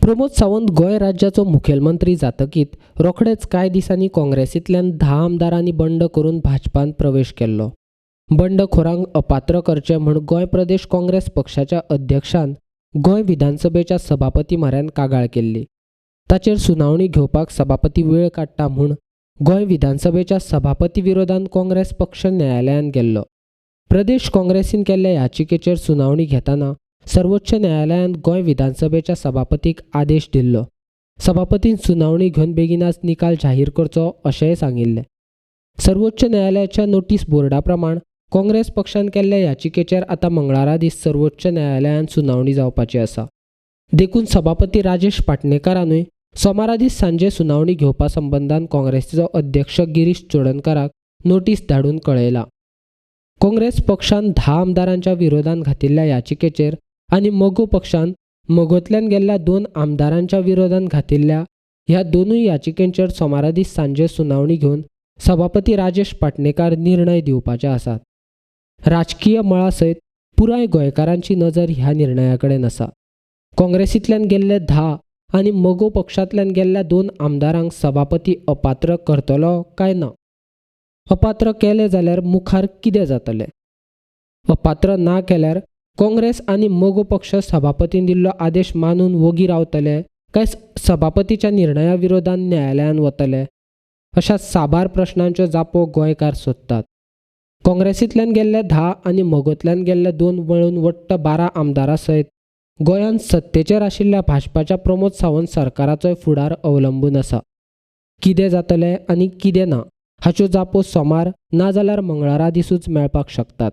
प्रमोद सावंत गोंय राज्याचो मुखेलमंत्री जातकीत रोखडेच कांय दिसांनी काँग्रेसींतल्यान 10 आमदारांनी बंड करून भाजपांत प्रवेश केल्लो. बंडखोरांक अपात्र करचे म्हूण गोंय प्रदेश काँग्रेस पक्षाच्या अध्यक्षान गोंय विधानसभेच्या सभापती म्हऱ्यान कागाळ केल्ली. ताचेर सुनावणी घेवपाक सभापती वेळ काडटा म्हूण गोंय विधानसभेच्या सभापती विरोधांत काँग्रेस पक्ष न्यायालयांत गेल्लो. प्रदेश काँग्रेसीन केल्ल्या याचिकेचेर सुनावणी घेताना सर्वोच्च न्यायालयान गोंय विधानसभेच्या सभापतीक आदेश दिल्लो. सभापतीन सुनावणी घेवन बेगीनाच निकाल जाहीर करचो अशेंय सांगिल्लें. सर्वोच्च न्यायालयाच्या नोटीस बोर्डा प्रमाण काँग्रेस पक्षान केल्ल्या याचिकेचेर आतां मंगळारा दीस सर्वोच्च न्यायालयान सुनावणी जावपाची आसा. देखून सभापती राजेश पाटणेकारानूय सोमारा दीस सांजे सुनावणी घेवपा संबंदान काँग्रेसीचो अध्यक्ष गिरीश चोडणकाराक नोटीस धाडून कळयला. काँग्रेस पक्षान 10 आमदारांच्या विरोधांत घातिल्ल्या याचिकेचेर आनी मोगो पक्षान मोगोंतल्यान गेल्ल्या 2 आमदारांच्या विरोधांत घातिल्ल्या ह्या दोनूय याचिकेंचेर सोमारा दीस सांजे सुनावणी घेवन सभापती राजेश पाटणेकार निर्णय दिवपाचे आसात. राजकीय मळा सयत पुराय गोंयकारांची नजर ह्या निर्णया कडेन आसा. काँग्रेसींतल्यान गेल्ले 10 आनी मोगो पक्षांतल्यान गेल्ल्या 2 आमदारांक सभापती अपात्र करतलो काय ना? अपात्र केले जाल्यार मुखार कितें जातलें? अपात्र ना केल्यार काँग्रेस आनी मोगो पक्ष सभापतीन दिल्लो आदेश मानून वगी रावतले काय सभापतीच्या निर्णया विरोधांत न्यायालयान वतले? अशा साबार प्रश्नांच्यो जापो गोंयकार सोदतात. काँग्रेसींतल्यान गेल्ले 10 आनी मोगोंतल्यान गेल्ले 2 मेळून वट्ट 12 आमदारां सयत गोंयांत सत्तेचेर आशिल्ल्या भाजपाच्या प्रमोद सावंत सरकाराचोय फुडार अवलंबून आसा. कितें जातलें आनी कितें ना हाच्यो जापो सोमार ना जाल्यार मंगळारा दिसूच मेळपाक शकतात.